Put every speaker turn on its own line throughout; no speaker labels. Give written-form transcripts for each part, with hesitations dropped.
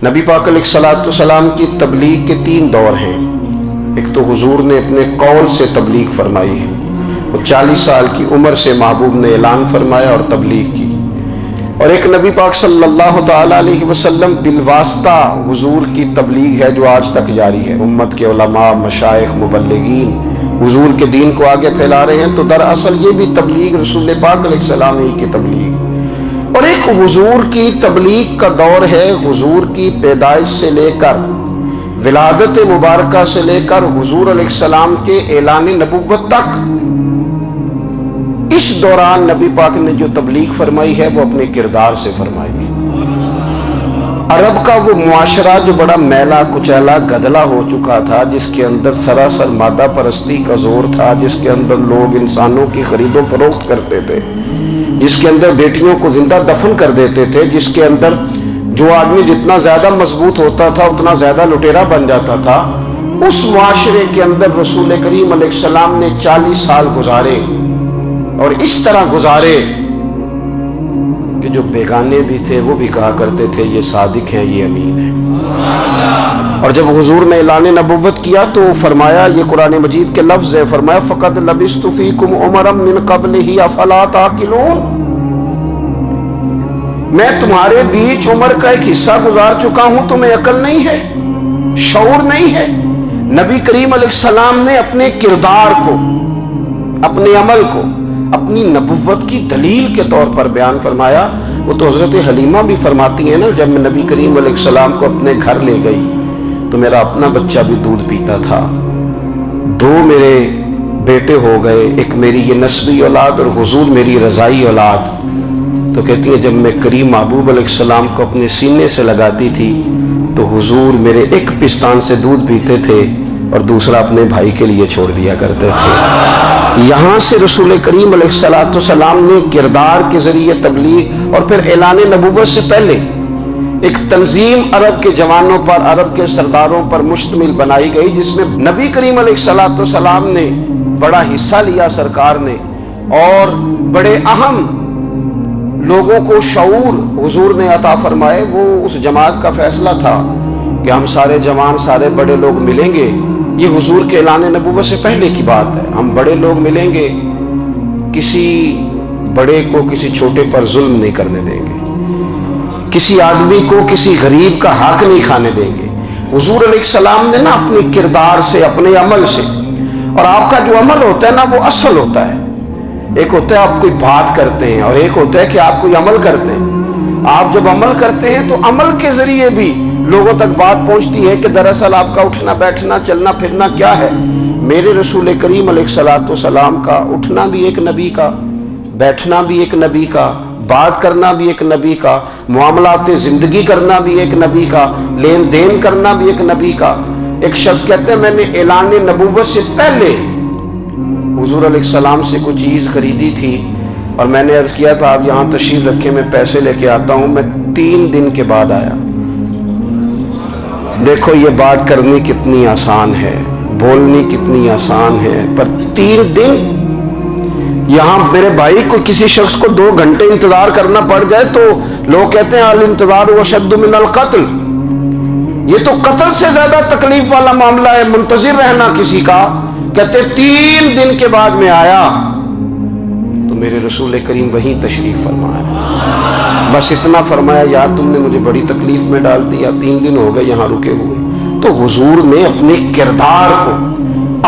نبی پاک علیہ الصلوۃ والسلام کی تبلیغ کے 3 دور ہیں۔ ایک تو حضور نے اپنے قول سے تبلیغ فرمائی ہے، وہ 40 سال کی عمر سے محبوب نے اعلان فرمایا اور تبلیغ کی، اور ایک نبی پاک صلی اللہ تعالی علیہ وسلم بالواسطہ حضور کی تبلیغ ہے جو آج تک جاری ہے۔ امت کے علماء، مشائخ، مبلغین حضور کے دین کو آگے پھیلا رہے ہیں، تو دراصل یہ بھی تبلیغ رسول پاک علیہ السلام ہی کی تبلیغ۔ اور ایک حضور کی تبلیغ کا دور ہے، حضور کی پیدائش سے لے کر ولادت مبارکہ سے لے کر حضور علیہ السلام کے اعلان نبوت تک۔ اس دوران نبی پاک نے جو تبلیغ فرمائی ہے وہ اپنے کردار سے فرمائی ہے۔ عرب کا وہ معاشرہ جو بڑا میلا کچیلا گدلا ہو چکا تھا، جس کے اندر سراسر مادہ پرستی کا زور تھا، جس کے اندر لوگ انسانوں کی خرید و فروخت کرتے تھے، جس کے اندر بیٹیوں کو زندہ دفن کر دیتے تھے، جس کے اندر جو آدمی جتنا زیادہ مضبوط ہوتا تھا اتنا زیادہ لٹیرا بن جاتا تھا، اس معاشرے کے اندر رسول کریم علیہ السلام نے 40 سال گزارے، اور اس طرح گزارے کہ جو بیگانے بھی تھے وہ بھی کہا کرتے تھے یہ صادق ہیں، یہ امین ہیں۔ اور جب حضور نے اعلان نبوت کیا تو فرمایا، یہ قرآن مجید کے لفظ ہے، فرمایا فَقَدْ لَبِثْتُ فِيكُمْ عُمَرًا مِّن قَبْلِهِ أَفَلَا تَعْقِلُونَ، میں تمہارے بیچ عمر کا ایک حصہ گزار چکا ہوں، تمہیں عقل نہیں ہے، شعور نہیں ہے۔ نبی کریم علیہ السلام نے اپنے کردار کو، اپنے عمل کو اپنی نبوت کی دلیل کے طور پر بیان فرمایا۔ وہ تو حضرت حلیمہ بھی فرماتی ہیں نا، جب میں نبی کریم علیہ السلام کو اپنے گھر لے گئی تو میرا اپنا بچہ بھی دودھ پیتا تھا، 2 میرے بیٹے ہو گئے، ایک میری یہ نسبی اولاد اور حضور میری رضائی اولاد۔ تو کہتی ہیں جب میں کریم محبوب علیہ السلام کو اپنے سینے سے لگاتی تھی تو حضور میرے ایک پستان سے دودھ پیتے تھے اور دوسرا اپنے بھائی کے لیے چھوڑ دیا کرتے تھے۔ یہاں سے رسول کریم علیہ السلام نے کردار کے ذریعے تبلیغ، اور پھر اعلان نبوت سے پہلے ایک تنظیم عرب کے جوانوں پر، عرب کے سرداروں پر مشتمل بنائی گئی، جس میں نبی کریم علیہ السلام نے بڑا حصہ لیا سرکار نے، اور بڑے اہم لوگوں کو شعور حضور نے عطا فرمائے۔ وہ اس جماعت کا فیصلہ تھا کہ ہم سارے جوان، سارے بڑے لوگ ملیں گے، یہ حضور کے اعلان نبوت سے پہلے کی بات ہے، ہم بڑے لوگ ملیں گے، کسی بڑے کو کسی چھوٹے پر ظلم نہیں کرنے دیں گے، کسی آدمی کو کسی غریب کا حق نہیں کھانے دیں گے۔ حضور علیہ السلام نے نا اپنے کردار سے، اپنے عمل سے، اور آپ کا جو عمل ہوتا ہے نا وہ اصل ہوتا ہے، ایک ہوتا ہے آپ کوئی بات کرتے ہیں اور ایک ہوتا ہے کہ آپ کوئی عمل کرتے ہیں۔ آپ جب عمل کرتے ہیں تو عمل کے ذریعے بھی لوگوں تک بات پہنچتی ہے کہ دراصل آپ کا اٹھنا بیٹھنا چلنا پھرنا کیا ہے۔ میرے رسول کریم علیہ السلام کا اٹھنا بھی ایک نبی کا، بیٹھنا بھی ایک نبی کا، بات کرنا بھی ایک نبی کا، معاملات زندگی کرنا بھی ایک نبی کا، لین دین کرنا بھی ایک نبی کا۔ ایک شخص کہتے ہیں میں نے اعلان نبوت سے پہلے حضور علیہ السلام سے کوئی چیز خریدی تھی، اور میں نے عرض کیا تھا آپ یہاں تشریف رکھے، میں پیسے لے کے آتا ہوں، میں 3 دن کے بعد آیا۔ دیکھو یہ بات کرنی کتنی آسان ہے، بولنی کتنی آسان ہے، پر 3 دن یہاں میرے بھائی کو کسی شخص کو 2 گھنٹے انتظار کرنا پڑ جائے تو لوگ کہتے ہیں الانتظار اشد من القتل، یہ تو قتل سے زیادہ تکلیف والا معاملہ ہے منتظر رہنا کسی کا۔ کہتے 3 دن کے بعد میں آیا تو میرے رسول کریم وہیں تشریف فرمایا، بس اتنا فرمایا یار تم نے مجھے بڑی تکلیف میں ڈال دیا، 3 دن ہو گئے یہاں رکے ہوئے۔ تو حضور نے اپنے کردار کو،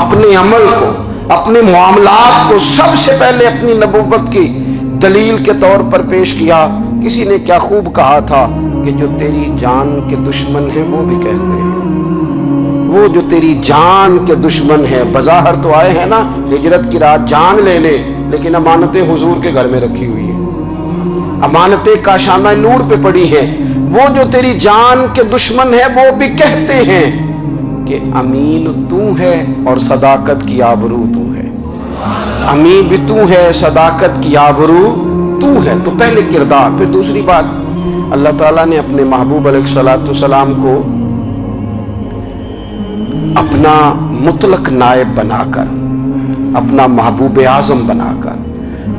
اپنے عمل کو، اپنے معاملات کو سب سے پہلے اپنی نبوت کی دلیل کے طور پر پیش کیا۔ کسی نے کیا خوب کہا تھا کہ جو تیری جان کے دشمن ہیں وہ بھی کہتے ہیں، وہ جو تیری جان کے دشمن ہے، بظاہر تو آئے ہیں نا ہجرت کی رات جان لے لے، لیکن امانتیں حضور کے گھر میں رکھی ہوئی ہیں، امانتیں کاشانہ نور پہ پڑی ہیں۔ وہ جو تیری جان کے دشمن ہے وہ بھی کہتے ہیں کہ امین تو ہے اور صداقت کی آبرو تو ہے، امین بھی تو ہے، صداقت کی آبرو تو ہے۔ تو پہلے کردار، پھر دوسری بات، اللہ تعالیٰ نے اپنے محبوب علیہ السلام کو اپنا مطلق نائب بنا کر، اپنا محبوب اعظم بنا کر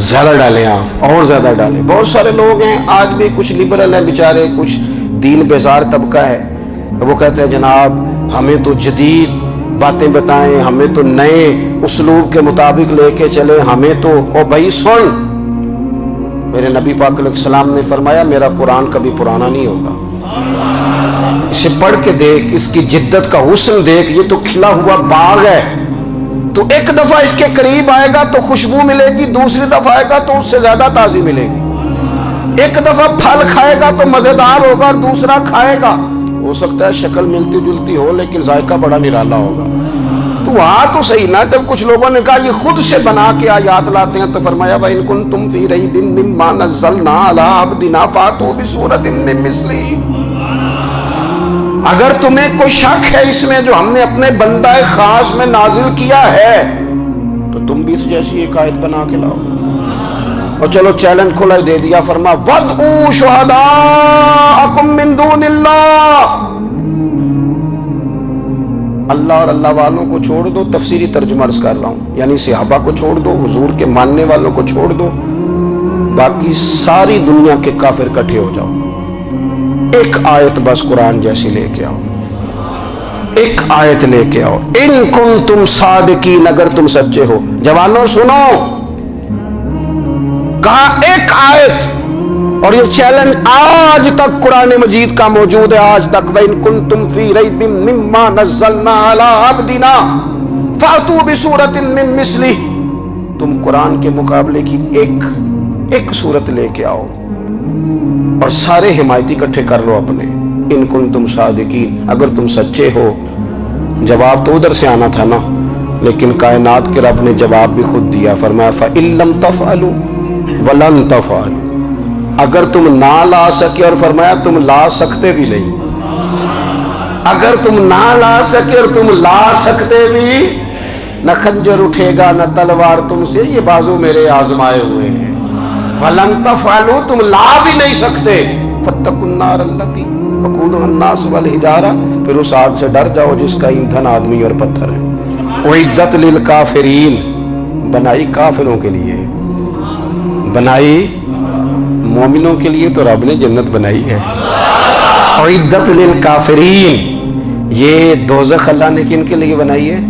زیادہ ڈالیں آپ، اور زیادہ ڈالیں. بہت سارے لوگ ہیں آج بھی، کچھ لبرل ہیں بیچارے، کچھ دین بیزار طبقہ ہے، وہ کہتے ہیں جناب ہمیں تو جدید باتیں بتائیں، ہمیں تو نئے اسلوب کے مطابق لے کے چلے، ہمیں تو. او بھائی سن، میرے نبی پاک علیہ السلام نے فرمایا میرا قرآن کبھی پرانا نہیں ہوگا. اسے پڑھ کے دیکھ، اس کی جدت کا حسن دیکھ، یہ تو کھلا ہوا باغ ہے. تو ایک دفعہ اس کے قریب آئے گا تو خوشبو ملے گی، دوسری دفعہ آئے گا تو اس سے زیادہ تازی ملے گی. ایک دفعہ پھل کھائے گا تو مزیدار ہوگا، اور دوسرا کھائے گا ہو سکتا ہے شکل ملتی جلتی ہو لیکن ذائقہ بڑا نرالا ہوگا. تو وہاں تو صحیح نا. جب کچھ لوگوں نے کہا یہ خود سے بنا کے آیات لاتے ہیں تو فرمایا وَإِن كُنتُمْ فِي رَيْبٍ مِّمَّا نَزَّلْنَا عَلَىٰ عَبْدِنَا فَأْتُوا بِسُورَةٍ مِّن مِّثْلِهِ. اگر تمہیں کوئی شک ہے اس میں جو ہم نے اپنے بندہ خاص میں نازل کیا ہے تو تم بھی اس جیسی ایک آیت بنا کے لاؤ. اور چلو چیلنج کھلا دے دیا، فرما وَادْعُوا شُهَدَاءَكُم مِّن دُونِ اللَّهِ. اللہ اور اللہ والوں کو چھوڑ دو، تفسیری ترجمہ عرض کر رہا ہوں، یعنی صحابہ کو چھوڑ دو، حضور کے ماننے والوں کو چھوڑ دو، باقی ساری دنیا کے کافر اکٹھے ہو جاؤ، ایک آیت بس قرآن جیسی لے کے آؤ، ایک آیت لے کے آؤ. ان کنتم صادقین، اگر تم سچے ہو. جوانوں سنو، کہا ایک آیت. اور یہ چیلنج آج تک قرآن مجید کا موجود ہے، آج تک. وَإِن كُنتُمْ فِي رَيْبٍ مِّمَّا نَزَّلْنَا عَلَىٰ عَبْدِنَا فَأْتُوا بِسُورَةٍ مِّن مِّثْلِهِ. تم قرآن کے مقابلے کی ایک سورت لے کے آؤ اور سارے حمایتی اکٹھے کر لو اپنے. ان کنتم صادقین، اگر تم سچے ہو. جواب تو ادھر سے آنا تھا نا، لیکن کائنات کے رب نے جواب بھی خود دیا. فرمایا فَإِن لَّمْ تَفْعَلُوا وَلَن تَفْعَلُوا. اگر تم نہ لا سکے، اور فرمایا تم لا سکتے بھی نہیں. اگر تم نہ لا سکے اور تم لا سکتے بھی، نہ خنجر اٹھے گا نہ تلوار تم سے، یہ بازو میرے آزمائے ہوئے ہیں. وَلَن تَفْعَلُوا، تم لا بھی نہیں سکتے. فَاتَّقُوا النَّارَ الَّتِي وَقُودُهَا النَّاسُ وَالْحِجَارَةُ، پھر اس آگ سے ڈر جاؤ جس کا ایندھن آدمی اور پتھر ہے. اُعِدَّتْ لِلْكَافِرِينَ، بنائی کافروں کے لیے، بنائی مومنوں کے لیے تو رب نے جنت بنائی ہے. اُعِدَّتْ لِلْكَافِرِينَ، یہ دوزخ اللہ نے کن کے لیے بنائی ہے؟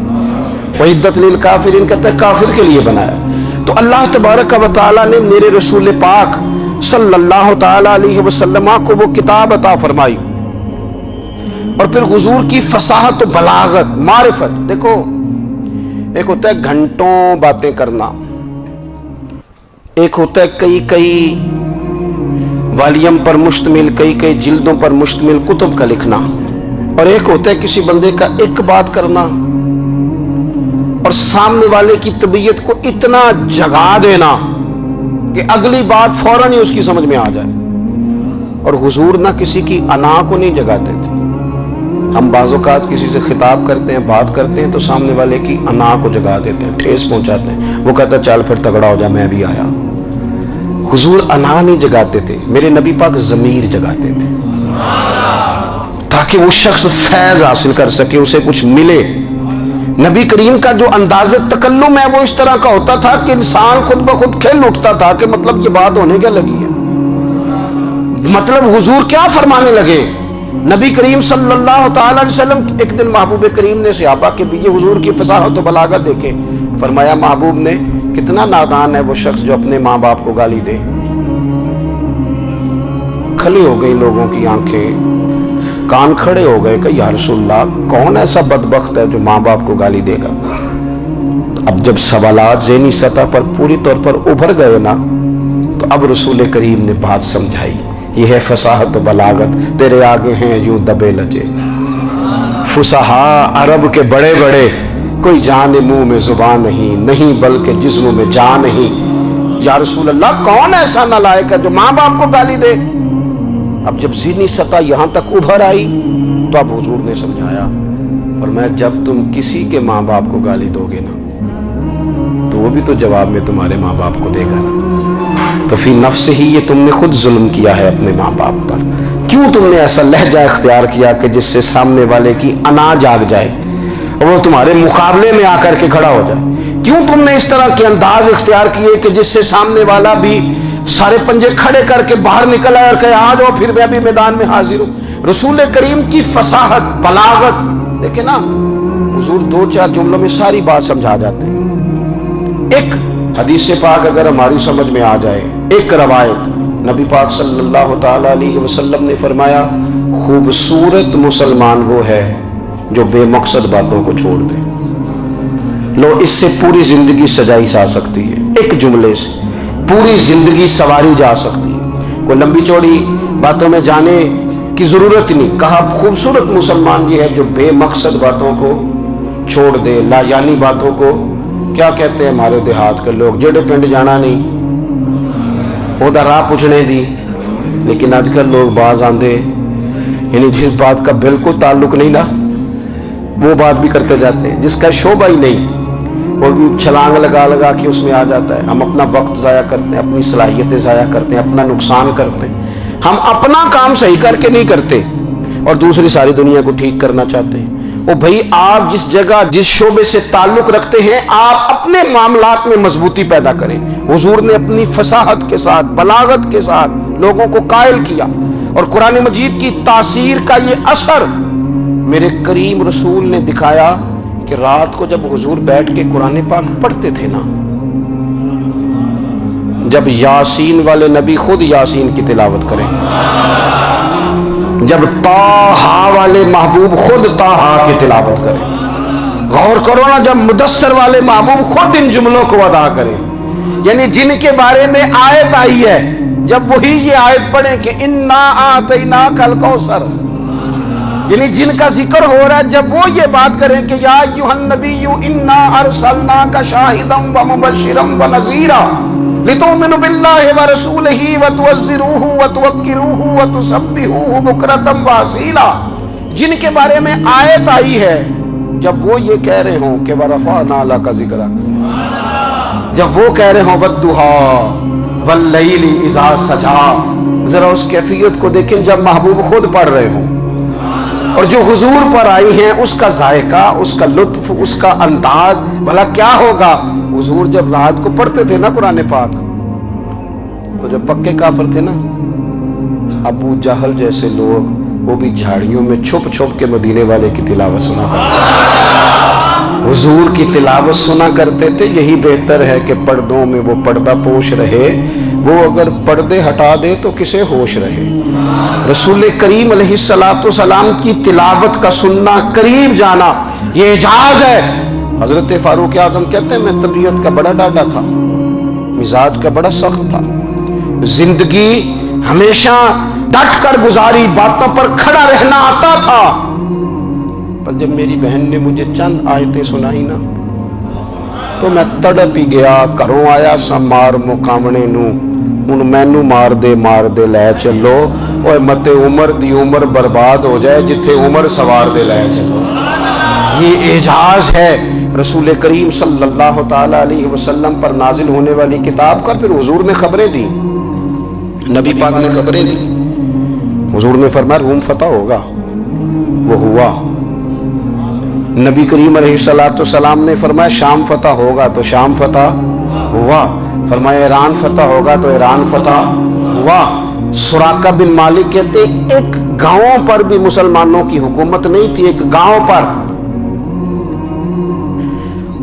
اُعِدَّتْ لِلْكَافِرِينَ کہتا ہے کافر کے لیے بنایا. تو اللہ تبارک و تعالیٰ نے میرے رسول پاک صلی اللہ تعالیٰ علیہ وسلم کو وہ کتاب عطا فرمائی، اور پھر حضور کی فصاحت و بلاغت، معرفت. دیکھو ایک ہوتا ہے گھنٹوں باتیں کرنا، ایک ہوتا ہے کئی والیم پر مشتمل، کئی جلدوں پر مشتمل کتب کا لکھنا، اور ایک ہوتا ہے کسی بندے کا ایک بات کرنا اور سامنے والے کی طبیعت کو اتنا جگا دینا کہ اگلی بات فوراً ہی اس کی سمجھ میں آ جائے. اور حضور نہ کسی کی انا کو نہیں جگاتے تھے. ہم بعض اوقات کسی سے خطاب کرتے ہیں، بات کرتے ہیں تو سامنے والے کی انا کو جگا دیتے ہیں، ٹھیس پہنچاتے ہیں. وہ کہتا ہے چل پھر تگڑا ہو جا، میں بھی آیا. حضور انا نہیں جگاتے تھے، میرے نبی پاک ضمیر جگاتے تھے تاکہ وہ شخص فیض حاصل کر سکے، اسے کچھ ملے. نبی کریم کا جو انداز تکلم ہے وہ اس طرح کا ہوتا تھا کہ انسان خود بخود کھل اٹھتا تھا کہ مطلب یہ بات ہونے کیا لگی ہے، مطلب حضور کیا فرمانے لگے. نبی کریم صلی اللہ تعالی علیہ وسلم ایک دن محبوب کریم نے صحابہ کے پیچھے حضور کی فصاحت و بلاغت دیکھے. فرمایا محبوب نے کتنا نادان ہے وہ شخص جو اپنے ماں باپ کو گالی دے. کھلی ہو گئی لوگوں کی آنکھیں، کان کھڑے ہو گئے کہ یا رسول اللہ کون ایسا بدبخت ہے جو ماں باپ کو گالی دے گا. اب جب سوالات ذہنی سطح پر پوری طور پر ابھر گئے نا، تو اب رسول کریم نے بات سمجھائی. یہ ہے فصاحت و بلاغت. تیرے آگے ہیں یوں دبے لجے فصحاء عرب کے بڑے بڑے، کوئی جان منہ میں زبان نہیں بلکہ جسم میں جان نہیں. یا رسول اللہ کون ایسا نالائق ہے جو ماں باپ کو گالی دے. اب جب ذہنی سطح یہاں تک ابھر آئی تو اب حضور نے سمجھایا، اور میں جب تم کسی کے ماں باپ کو گالی دو گے نا تو وہ بھی تو جواب میں تمہارے ماں باپ کو دے گا نا. تو فی نفس ہی یہ تم نے خود ظلم کیا ہے اپنے ماں باپ پر. کیوں تم نے ایسا لہجہ اختیار کیا کہ جس سے سامنے والے کی انا جاگ جائے اور وہ تمہارے مقابلے میں آ کر کے کھڑا ہو جائے. کیوں تم نے اس طرح کے انداز اختیار کیے کہ جس سے سامنے والا بھی سارے پنجے کھڑے کر کے باہر نکل آئے اور کہے آ جاؤ پھر میں بھی میدان میں حاضر ہوں؟ رسول کریم کی فصاحت، بلاغت دیکھیں نا، حضور دو چار جملوں میں ساری بات سمجھا جاتے ہیں۔ ایک حدیث پاک اگر ہماری سمجھ میں آ جائے، ایک روایت نبی پاک صلی اللہ تعالی علیہ وسلم نے فرمایا خوبصورت مسلمان وہ ہے جو بے مقصد باتوں کو چھوڑ دے۔ لو اس سے پوری زندگی سجائی جا سکتی ہے، ایک جملے سے پوری زندگی سواری جا سکتی ہے، کوئی لمبی چوڑی باتوں میں جانے کی ضرورت نہیں۔ کہا خوبصورت مسلمان یہ ہے جو بے مقصد باتوں کو چھوڑ دے، لا یعنی باتوں کو، کیا کہتے ہیں ہمارے دیہات کے لوگ، جڑے پنڈ جانا نہیں وہ راہ پوچھنے دی، لیکن آج کل لوگ باز آندے یعنی جس بات کا بالکل تعلق نہیں نا وہ بات بھی کرتے جاتے ہیں، جس کا شعبہ ہی نہیں وہ بھی چھلانگ لگا لگا کے اس میں آ جاتا ہے۔ ہم اپنا وقت ضائع کرتے ہیں، اپنی صلاحیتیں ضائع کرتے ہیں، اپنا نقصان کرتے ہیں، ہم اپنا کام صحیح کر کے نہیں کرتے اور دوسری ساری دنیا کو ٹھیک کرنا چاہتے ہیں۔ وہ بھائی آپ جس جگہ جس شعبے سے تعلق رکھتے ہیں آپ اپنے معاملات میں مضبوطی پیدا کریں۔ حضور نے اپنی فصاحت کے ساتھ، بلاغت کے ساتھ لوگوں کو قائل کیا، اور قرآن مجید کی تاثیر کا یہ اثر میرے کریم رسول نے دکھایا کہ رات کو جب حضور بیٹھ کے قرآن پاک پڑھتے تھے نا، جب یاسین والے نبی خود یاسین کی تلاوت کریں، جب طٰہٰ والے محبوب خود طٰہٰ کی تلاوت کریں، غور کرو نا، جب مدثر والے محبوب خود ان جملوں کو ادا کریں، یعنی جن کے بارے میں آیت آئی ہے جب وہی یہ آیت پڑھیں کہ انا اعطیناک الکوثر، یعنی جن کا ذکر ہو رہا ہے جب وہ یہ بات کریں کہ یا ایھا النبی انا ارسلناک شاہدا ومبشرا ونذیرا لتؤمنوا باللہ ورسولہ وتعزروہ وتوقروہ وتسبحوہ بکرۃ واصیلا، جن کے بارے میں آیت آئی ہے جب وہ یہ کہہ رہے ہوں کہ ورفعنا لک ذکرک، جب وہ کہہ رہے ہوں والضحیٰ واللیل اذا سجا، ذرا اس کیفیت کو دیکھیں جب محبوب خود پڑھ رہے ہوں، اور جو حضور پر آئی ہیں اس کا ذائقہ، اس کا لطف، اس کا انداز بھلا کیا ہوگا۔ حضور جب رات کو پڑھتے تھے نا قرآن پاک تو جو پکے کافر تھے نا، ابو جہل جیسے لوگ، وہ بھی جھاڑیوں میں چھپ چھپ کے مدینے والے کی تلاوت سنا کرتے، حضور کی تلاوت سنا کرتے تھے۔ یہی بہتر ہے کہ پردوں میں وہ پردہ پوش رہے، وہ اگر پردے ہٹا دے تو کسے ہوش رہے۔ رسول کریم علیہ السلام کی تلاوت کا سننا، قریب جانا، یہ اعجاز ہے۔ حضرت فاروق اعظم کہتے ہیں میں طبیعت کا بڑا ڈاڈا تھا، مزاج کا بڑا سخت تھا، زندگی ہمیشہ ڈٹ کر گزاری، باتوں پر کھڑا رہنا آتا تھا، پر جب میری بہن نے مجھے چند آیتیں سنائی نا تو میں تڑپ ہی گیا۔ گھروں آیا سا مار مقامنے نو، ہن مینو مار دے لے چلو، اوے متے عمر دی عمر برباد ہو جائے جتھے عمر سوار دے لے چلو۔ یہ اعجاز ہے رسول کریم صلی اللہ تعالی علیہ وسلم پر نازل ہونے والی کتاب کا۔ پھر حضور نے خبریں دی، نبی پاک نے خبریں دی، حضور نے فرمایا روم فتح ہوگا، وہ ہوا۔ نبی کریم علیہ السلام نے فرمایا شام فتح ہوگا، تو شام فتح ہوا۔ فرمایا ایران فتح ہوگا، تو ایران فتح ہوا۔ سراقہ بن مالک کہتے ایک گاؤں پر بھی مسلمانوں کی حکومت نہیں تھی، ایک گاؤں پر۔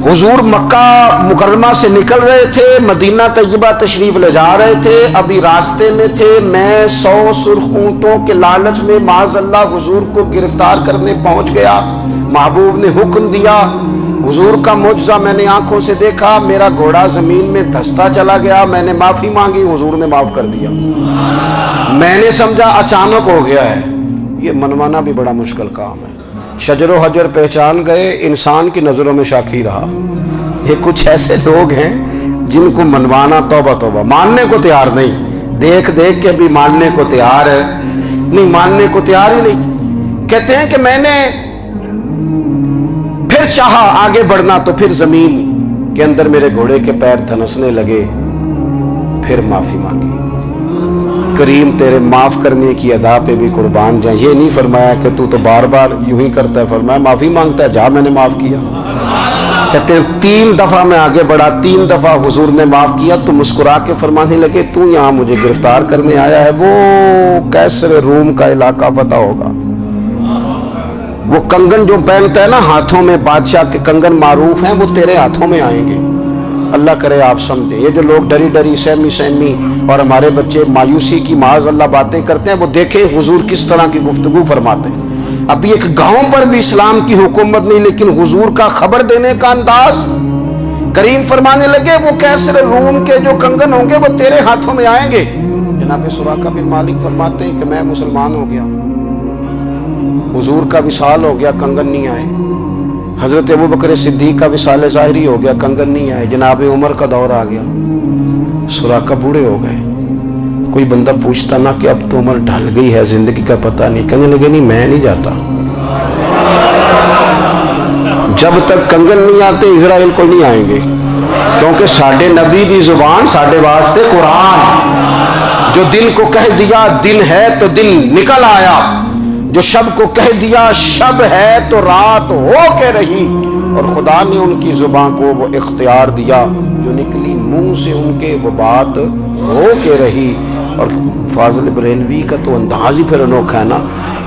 حضور مکہ مکرمہ سے نکل رہے تھے، مدینہ طیبہ تشریف لے جا رہے تھے، ابھی راستے میں تھے، میں 100 سرخ اونٹوں کے لالچ میں معاذ اللہ حضور کو گرفتار کرنے پہنچ گیا۔ محبوب نے حکم دیا، حضور کا معجزہ میں نے آنکھوں سے دیکھا، میرا گھوڑا زمین میں دھستا چلا گیا، میں نے معافی مانگی، حضور نے معاف کر دیا۔ میں نے سمجھا اچانک ہو گیا ہے، یہ منوانا بھی بڑا مشکل کام ہے۔ شجر و حجر پہچان گئے، انسان کی نظروں میں شاکی رہا۔ یہ کچھ ایسے لوگ ہیں جن کو منوانا توبہ توبہ، ماننے کو تیار نہیں، دیکھ دیکھ کے بھی ماننے کو تیار ہے نہیں، ماننے کو تیار ہی نہیں۔ کہتے ہیں کہ میں نے پھر چاہا آگے بڑھنا تو پھر زمین کے اندر میرے گھوڑے کے پیر دھنسنے لگے، پھر معافی مانگی۔ کریم تیرے معاف کرنے کی ادا پہ بھی قربان جائیں۔ یہ نہیں فرمایا کہ تو بار بار یوں ہی کرتا ہے، فرمایا معافی مانگتا ہے، جا میں نے معاف کیا۔ کہتے ہیں 3 دفعہ میں آگے بڑھا، 3 دفعہ حضور نے معاف کیا تو مسکرا کے فرمانے لگے تو یہاں مجھے گرفتار کرنے آیا ہے، وہ کیسر روم کا علاقہ فتح ہوگا۔ وہ کنگن جو پہنتا ہے نا ہاتھوں میں، بادشاہ کے کنگن معروف ہیں، وہ تیرے ہاتھوں میں آئیں گے۔ اللہ کرے آپ سمجھیں، یہ جو لوگ ڈری ڈری سہمی اور ہمارے بچے مایوسی کی معاذ اللہ باتیں کرتے ہیں، وہ دیکھیں حضور کس طرح کی گفتگو فرماتے ہیں۔ ابھی ایک گاؤں پر بھی اسلام کی حکومت نہیں، لیکن حضور کا خبر دینے کا انداز، کریم فرمانے لگے وہ کیسر روم کے جو کنگن ہوں گے وہ تیرے ہاتھوں میں آئیں گے۔ جناب سراقہ بن مالک فرماتے ہیں کہ میں مسلمان ہو گیا، حضور کا وصال ہو گیا، کنگن نہیں آئے۔ حضرت ابوبکر صدیق کا وصال ظاہری ہو گیا، کنگن نہیں آئے۔ جناب عمر کا دور آ گیا، سراقہ بوڑھے ہو گئے۔ کوئی بندہ پوچھتا نا کہ اب تو عمر ڈھل گئی ہے، زندگی کا پتہ نہیں، کہنے لگے نہیں میں نہیں جاتا، جب تک کنگن نہیں آتے اسرائیل کو نہیں آئیں گے، کیونکہ ساڈے نبی دی زبان ساڈے واسطے قرآن، جو دن کو کہہ دیا دن ہے تو دن نکل آیا، جو شب کو کہہ دیا شب ہے تو رات ہو کے رہی، اور خدا نے ان کی زبان کو وہ اختیار دیا، جو نکلی منہ سے ان کے وہ بات ہو کے رہی۔ اور فاضل بریلوی کا تو انداز ہی پھر انوکھا ہے نا،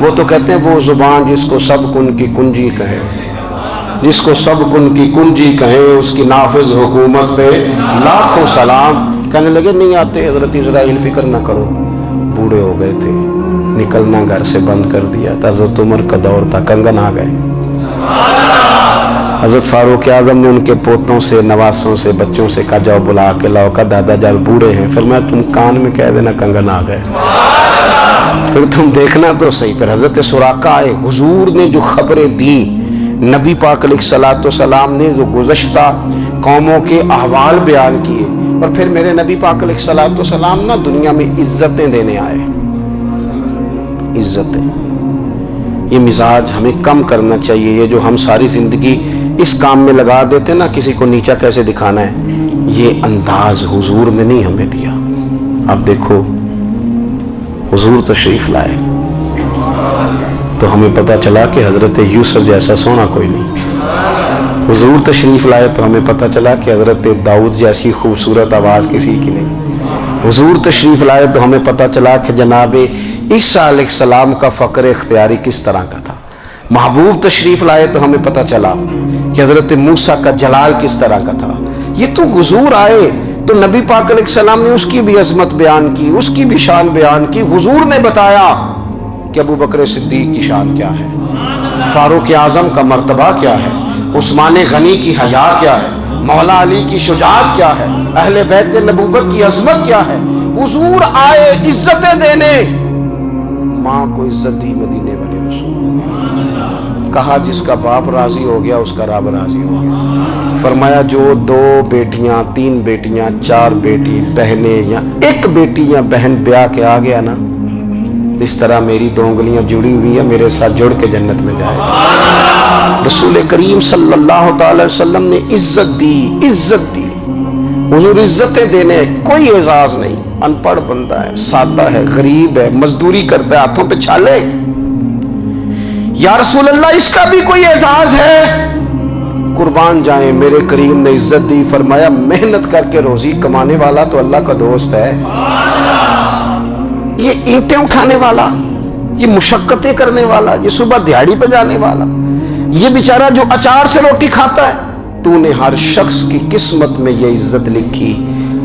وہ تو کہتے ہیں وہ زبان جس کو سب کن کی کنجی کہے، جس کو سب کن کی کنجی کہے، اس کی نافذ حکومت پہ لاکھوں سلام۔ کہنے لگے نہیں آتے حضرت اسرائیل، فکر نہ کرو، بوڑھے ہو گئے تھے، نکلنا گھر سے بند کر دیا تھا، حضرت عمر کا دور تھا، کنگن آ گئے۔ حضرت فاروق اعظم نے ان کے پوتوں سے، نواسوں سے، بچوں سے کہا جاؤ بلا کے لاؤ، کہا دادا جان بوڑھے ہیں، فرمایا تم کان میں کہہ دینا کنگن آ گئے، پھر تم دیکھنا تو صحیح۔ پھر حضرت سراقہ آئے، حضور نے جو خبریں دی، نبی پاک علیہ الصلوۃ والسلام نے جو گزشتہ قوموں کے احوال بیان کیے، اور پھر میرے نبی پاک علیہ الصلوۃ والسلام نا دنیا میں عزتیں دینے آئے، عزتیں۔ یہ مزاج ہمیں کم کرنا چاہیے، یہ جو ہم ساری زندگی اس کام میں لگا دیتے نا کسی کو نیچا کیسے دکھانا ہے، یہ انداز حضور نے نہیں ہمیں دیا۔ اب دیکھو حضور تشریف لائے تو ہمیں پتہ چلا کہ حضرت یوسف جیسا سونا کوئی نہیں، حضور تشریف لائے تو ہمیں پتہ چلا کہ حضرت داؤد جیسی خوبصورت آواز کسی کی نہیں، حضور تشریف لائے تو ہمیں پتہ چلا کہ جناب عیسیٰ علیہ السلام کا فقر اختیاری کس طرح کا تھا، محبوب تشریف لائے تو ہمیں پتہ چلا کہ حضرت موسیٰ کا جلال کس طرح کا تھا۔ یہ تو حضور آئے تو نبی پاک علیہ السلام نے اس کی بھی عظمت بیان کی، اس کی بھی شان بیان کی، حضور نے بتایا کہ ابوبکر صدیق کی شان کیا ہے، فاروق اعظم کا مرتبہ کیا ہے، عثمان غنی کی حیا کیا ہے، مولا علی کی شجاعت کیا ہے، اہل بیت نبوت کی عظمت کیا ہے۔ حضور آئے عزتیں دینے، ماں کو عزت دی مدینے والے رسول، کہا جس کا باپ راضی ہو گیا اس کا رب راضی ہو گیا، فرمایا جو 2 بیٹیاں 3 بیٹیاں 4 بیٹی بہنیں یا 1 بیٹی یا بہن بیاہ کے آ گیا نا، اس طرح میری 2 انگلیاں جڑی ہوئی ہیں، میرے ساتھ جڑ کے جنت میں جائے گا۔ رسول کریم صلی اللہ تعالی وسلم نے عزت دی، عزت دی، حضور عزتیں دینے، کوئی اعزاز نہیں، ان پڑھ بندہ ہے، سادہ ہے، غریب ہے، مزدوری کرتا ہے، ہاتھوں پہ چھالے، یا رسول اللہ اس کا بھی کوئی اعزاز ہے؟ قربان جائیں، میرے کریم نے عزت دی، فرمایا محنت کر کے روزی کمانے والا تو اللہ کا دوست ہے، یہ اینٹیں اٹھانے والا، یہ مشقتیں کرنے والا، یہ صبح دیہڑی پہ جانے والا، یہ بیچارہ جو اچار سے روٹی کھاتا ہے، تو نے ہر شخص کی قسمت میں یہ عزت لکھی،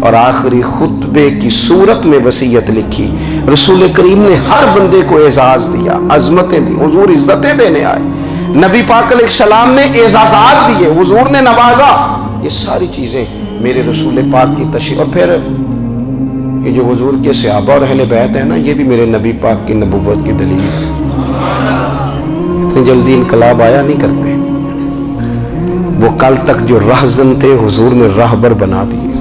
اور آخری خطبے کی صورت میں وصیت لکھی۔ رسول کریم نے ہر بندے کو اعزاز دیا، عظمتیں دی، حضور عزتیں دینے آئے، نبی پاک علیہ السلام نے اعزازات دیے، حضور نے نوازا، یہ ساری چیزیں میرے رسول پاک کی تشریف۔ اور پھر یہ جو حضور کے صحابہ اور اہل بیت ہیں نا، یہ بھی میرے نبی پاک کی نبوت کی دلیل ہے، اتنی جلدی انقلاب آیا نہیں کرتے، وہ کل تک جو رہزن تھے حضور نے راہبر بنا دیے،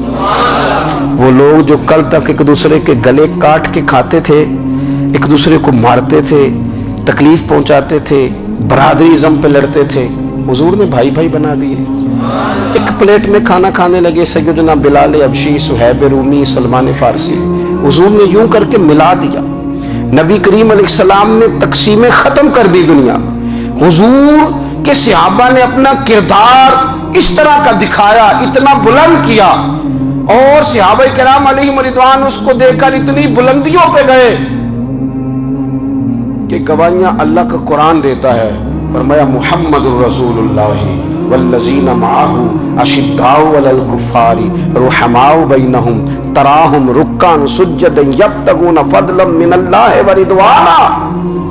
وہ لوگ جو کل تک ایک دوسرے کے گلے کاٹ کے کھاتے تھے، ایک دوسرے کو مارتے تھے، تکلیف پہنچاتے تھے، برادری ازم پہ لڑتے تھے، حضور نے بھائی بھائی بنا دیے، ایک پلیٹ میں کھانا کھانے لگے، سیدنا بلال حبشی، صہیب رومی، سلمان فارسی، حضور نے یوں کر کے ملا دیا۔ نبی کریم علیہ السلام نے تقسیمیں ختم کر دی دنیا، حضور کے صحابہ نے اپنا کردار اس طرح کا دکھایا، اتنا بلند کیا، اور صحابہ کرام علیہم رضوان اس کو دیکھ کر اتنی بلندیوں پہ گئے کہ گواہیاں اللہ کا قرآن دیتا ہے۔ فرمایا محمد الرسول اللہ والذین معہ اشداء علی الکفار رحماء بینہم تراہم رکعا سجدا یبتغون فضلا من اللہ ورضوانا۔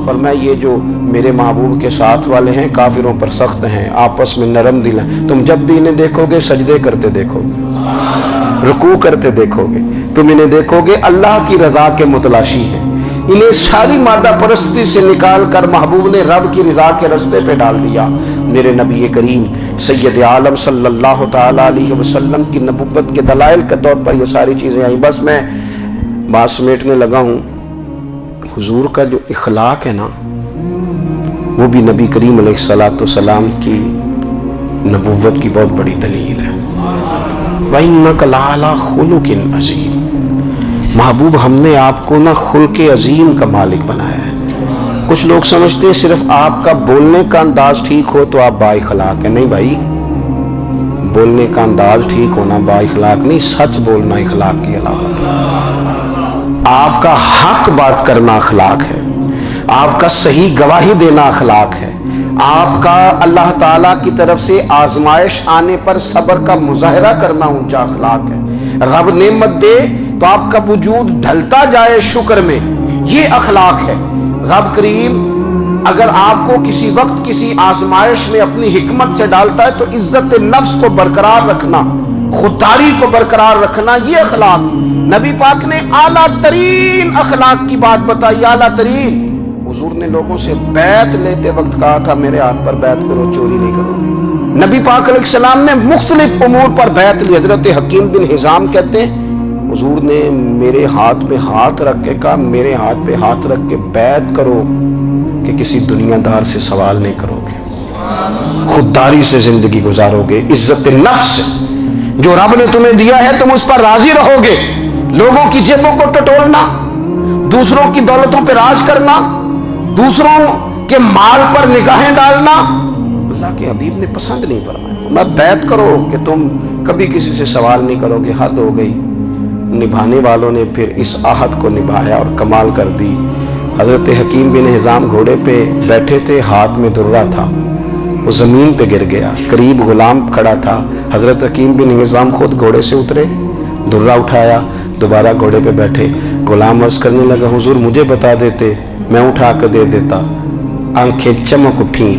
فرمایا یہ جو میرے محبوب کے ساتھ والے ہیں کافروں پر سخت ہیں، آپس میں نرم دل ہیں، تم جب بھی انہیں دیکھو گے سجدے کرتے دیکھو گے، رکوع کرتے دیکھو گے، تم انہیں دیکھو گے اللہ کی رضا کے متلاشی ہیں۔ انہیں ساری مادہ پرستی سے نکال کر محبوب نے رب کی رضا کے رستے پہ ڈال دیا۔ میرے نبی کریم سید عالم صلی اللہ تعالیٰ علیہ وسلم کی نبوت کے دلائل کے طور پر یہ ساری چیزیں آئیں۔ بس میں بات سمیٹنے لگا ہوں۔ حضور کا جو اخلاق ہے نا، وہ بھی نبی کریم علیہ السلام کی نبوت کی بہت بڑی دلیل ہے۔ وَإِنَّكَ لَعَلَىٰ خُلُقٍ عَظِيمٍ۔ محبوب ہم نے آپ کو نا خلق عظیم کا مالک بنایا ہے۔ کچھ لوگ سمجھتے ہیں صرف آپ کا بولنے کا انداز ٹھیک ہو تو آپ با اخلاق ہیں۔ نہیں بھائی، بولنے کا انداز ٹھیک ہونا با اخلاق نہیں، سچ بولنا اخلاق کی علامت ہے۔ آپ کا حق بات کرنا اخلاق ہے، آپ کا صحیح گواہی دینا اخلاق ہے، آپ کا اللہ تعالیٰ کی طرف سے آزمائش آنے پر صبر کا مظاہرہ کرنا اونچا اخلاق ہے۔ رب نعمت دے تو آپ کا وجود ڈھلتا جائے شکر میں، یہ اخلاق ہے۔ رب کریم اگر آپ کو کسی وقت کسی آزمائش میں اپنی حکمت سے ڈالتا ہے تو عزت نفس کو برقرار رکھنا، خودداری کو برقرار رکھنا، یہ اخلاق۔ نبی پاک نے اعلیٰ ترین اخلاق کی بات بتائی، اعلیٰ ترین۔ حضور نے لوگوں سے بیعت لیتے وقت کہا تھا میرے ہاتھ پر بیعت کرو، چوری نہیں کرو گے۔ نبی پاک علیہ السلام نے مختلف امور پر بیعت لی۔ حضرت حکیم بن حزام کہتے ہیں حضور نے میرے ہاتھ پہ ہاتھ رکھ کے کہا میرے ہاتھ پہ ہاتھ رکھ کے بیعت کرو کہ کسی دنیا دار سے سوال نہیں کرو گے، خودداری سے زندگی گزارو گے، عزت نفس سے جو رب نے تمہیں دیا ہے تم اس پر راضی رہو گے۔ لوگوں کی جیبوں کو ٹٹولنا، دوسروں کی دولتوں پہ راج کرنا، دوسروں کے مال پر نگاہیں ڈالنا اللہ کے حبیب نے پسند نہیں فرمایا۔ فرمایا بیعت کرو کہ تم کبھی کسی سے سوال نہیں کرو گے۔ حد ہو گئی۔ نبھانے والوں نے پھر اس عہد کو نبھایا اور کمال کر دی۔ حضرت حکیم بن حزام گھوڑے پہ بیٹھے تھے، ہاتھ میں درہ تھا، وہ زمین پہ گر گیا، قریب غلام کھڑا تھا۔ حضرت حکیم بن حزام خود گھوڑے سے اترے، درہ اٹھایا، دوبارہ گھوڑے پہ بیٹھے۔ غلام عرض کرنے لگا حضور مجھے بتا دیتے میں اٹھا کر دے دیتا۔ آنکھیں چمک اٹھیں،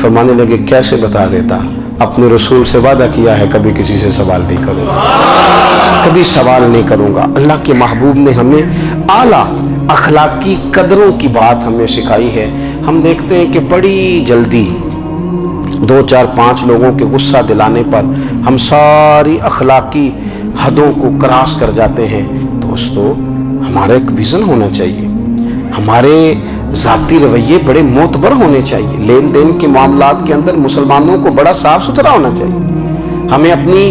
فرمانے لگے کیسے بتا دیتا؟ اپنے رسول سے وعدہ کیا ہے کبھی کسی سے سوال نہیں کروں گا، کبھی سوال نہیں کروں گا۔ اللہ کے محبوب نے ہمیں اعلیٰ اخلاقی قدروں کی بات ہمیں سکھائی ہے۔ ہم دیکھتے ہیں کہ بڑی جلدی 2 4 5 لوگوں کے غصہ دلانے پر ہم ساری اخلاقی حدوں کو کراس کر جاتے ہیں۔ دوستو ہمارا ایک ویژن ہونا چاہیے، ہمارے ذاتی رویے بڑے معتبر ہونے چاہیے۔ لین دین کے معاملات کے اندر مسلمانوں کو بڑا صاف ستھرا ہونا چاہیے۔ ہمیں اپنی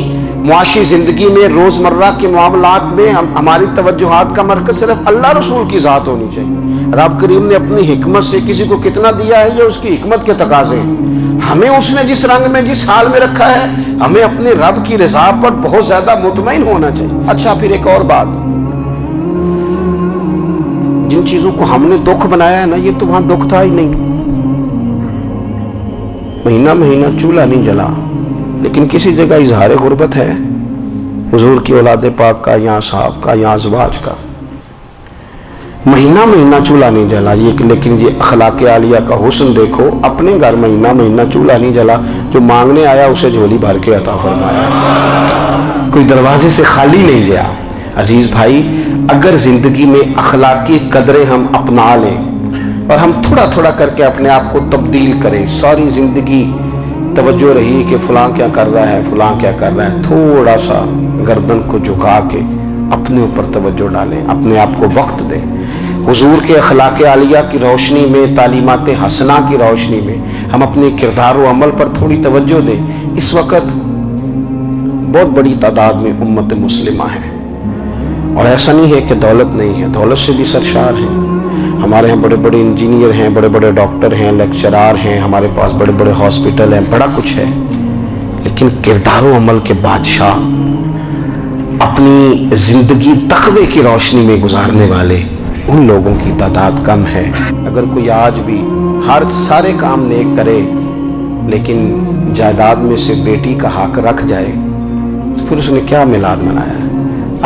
معاشی زندگی میں روزمرہ کے معاملات میں ہماری توجہات کا مرکز صرف اللہ رسول کی ذات ہونی چاہیے۔ رب کریم نے اپنی حکمت سے کسی کو کتنا دیا ہے یہ اس کی حکمت کے تقاضے ہیں۔ ہمیں اس نے جس رنگ میں جس حال میں رکھا ہے ہمیں اپنے رب کی رضا پر بہت زیادہ مطمئن ہونا چاہیے۔ اچھا پھر ایک اور بات، جن چیزوں کو ہم نے دکھ بنایا ہے نا یہ تو وہاں دکھ تھا ہی نہیں۔ مہینہ مہینہ چولہا نہیں جلا، لیکن کسی جگہ اظہار غربت ہے حضور کی اولاد پاک کا یا صاحب کا یا ازواج کا۔ مہینہ مہینہ چولہا نہیں جلا، لیکن یہ اخلاق عالیہ کا حسن دیکھو، اپنے گھر مہینہ مہینہ چولہا نہیں جلا، جو مانگنے آیا اسے جھولی بھر کے عطا فرمایا، کوئی دروازے سے خالی نہیں گیا۔ عزیز بھائی اگر زندگی میں اخلاقی قدریں ہم اپنا لیں اور ہم تھوڑا تھوڑا کر کے اپنے آپ کو تبدیل کریں، ساری زندگی توجہ رہی کہ فلاں کیا کر رہا ہے فلاں کیا کر رہا ہے، تھوڑا سا گردن کو جھکا کے اپنے اوپر توجہ ڈالیں، اپنے آپ کو وقت دیں، حضور کے اخلاق عالیہ کی روشنی میں، تعلیمات حسنہ کی روشنی میں ہم اپنے کردار و عمل پر تھوڑی توجہ دیں۔ اس وقت بہت بڑی تعداد میں امت مسلمہ ہے، اور ایسا نہیں ہے کہ دولت نہیں ہے، دولت سے بھی سرشار ہیں۔ ہمارے ہاں بڑے بڑے انجینئر ہیں، بڑے بڑے ڈاکٹر ہیں، لیکچرار ہیں، ہمارے پاس بڑے بڑے ہاسپٹل ہیں، بڑا کچھ ہے، لیکن کردار و عمل کے بادشاہ، اپنی زندگی تقوی کی روشنی میں گزارنے والے ان لوگوں کی تعداد کم ہے۔ اگر کوئی آج بھی سارے کام نیک کرے لیکن جائیداد میں سے بیٹی کا حق رکھ جائے تو پھر اس نے کیا میلاد منایا؟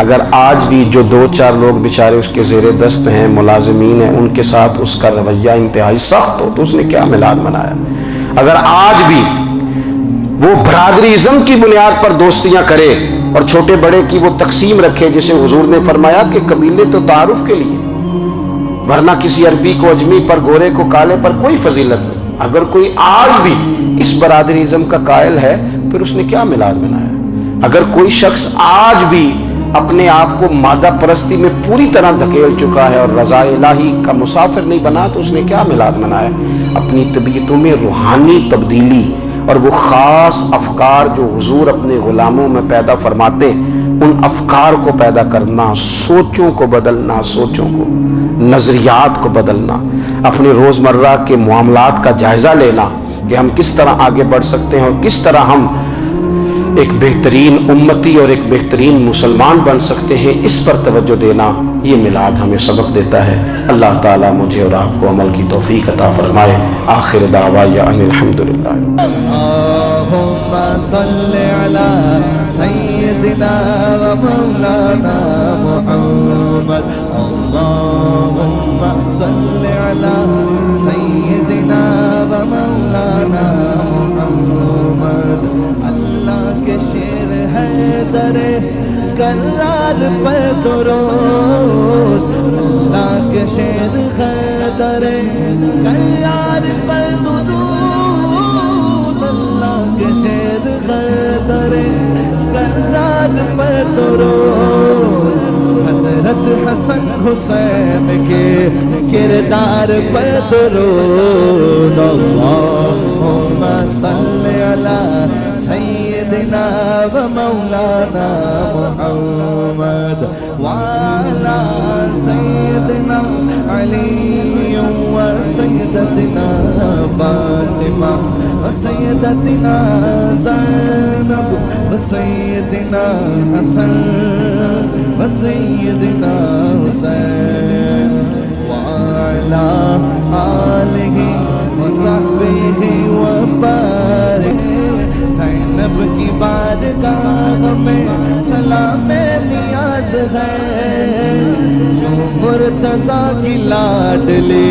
اگر آج بھی جو 2-4 لوگ بیچارے اس کے زیر دست ہیں، ملازمین ہیں، ان کے ساتھ اس کا رویہ انتہائی سخت ہو تو اس نے کیا میلاد منایا؟ اگر آج بھی وہ برادریزم کی بنیاد پر دوستیاں کرے اور چھوٹے بڑے کی وہ تقسیم رکھے، جسے حضور نے فرمایا کہ قبیلے تو تعارف کے لیے، ورنہ کسی عربی کو اجمی پر، گورے کو کالے پر کوئی فضیلت نہیں۔ اگر کوئی آج بھی اس برادریزم کا قائل ہے پھر اس نے کیا میلاد منایا؟ اگر کوئی شخص آج بھی اپنے آپ کو مادہ پرستی میں پوری طرح دھکیل چکا ہے اور رضا الہی کا مسافر نہیں بنا تو اس نے کیا میلاد منایا؟ اپنی طبیعتوں میں روحانی تبدیلی اور وہ خاص افکار جو حضور اپنے غلاموں میں پیدا فرماتے، ان افکار کو پیدا کرنا، سوچوں کو بدلنا، سوچوں کو، نظریات کو بدلنا، اپنے روزمرہ کے معاملات کا جائزہ لینا کہ ہم کس طرح آگے بڑھ سکتے ہیں اور کس طرح ہم ایک بہترین امتی اور ایک بہترین مسلمان بن سکتے ہیں، اس پر توجہ دینا، یہ میلاد ہمیں سبق دیتا ہے۔ اللہ تعالیٰ مجھے اور آپ کو عمل کی توفیق عطا فرمائے۔ آخر دعوایا ان الحمدللہ۔
اللہم صلی علی سیدنا و مولانا محمد، اللہم صلی علی سیدنا و مولانا محمد۔ اللہ کے شیر ہے در کرار پر درود، اللہ کے شیر ہے در کرار پر درود، اللہ کے شیر ہے در کرار پر درود، حضرت حسن حسین کے کردار پر درود۔ اللہم صلی علی سیدنا و مولانا محمد وعلی سیدنا علی و سیدتنا فاطمہ و سیدتنا زینب و سیدنا حسن و سیدنا حسین وعلی آلہ و صحبہ و بارک۔ زینب کی بارگاہ میں سلام نیاز ہے، جو مرتضیٰ کی لاڈلی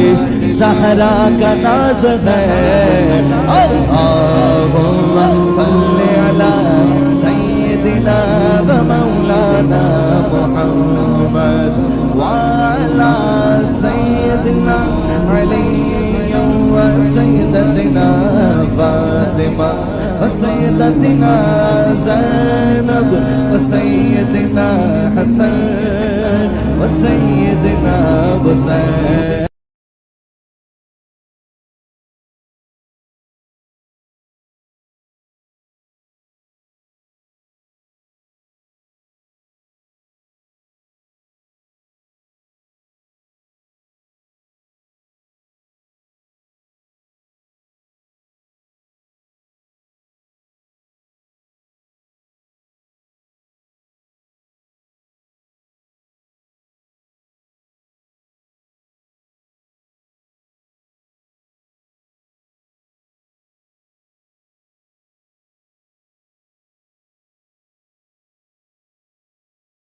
زہرا کا ناز ہے۔ اللہم صلی علی سیدنا و مولانا محمد وعلی سیدنا علی و سیدتنا فاطمہ و سیدتنا زینب و سیدنا حسن و سیدنا حسین۔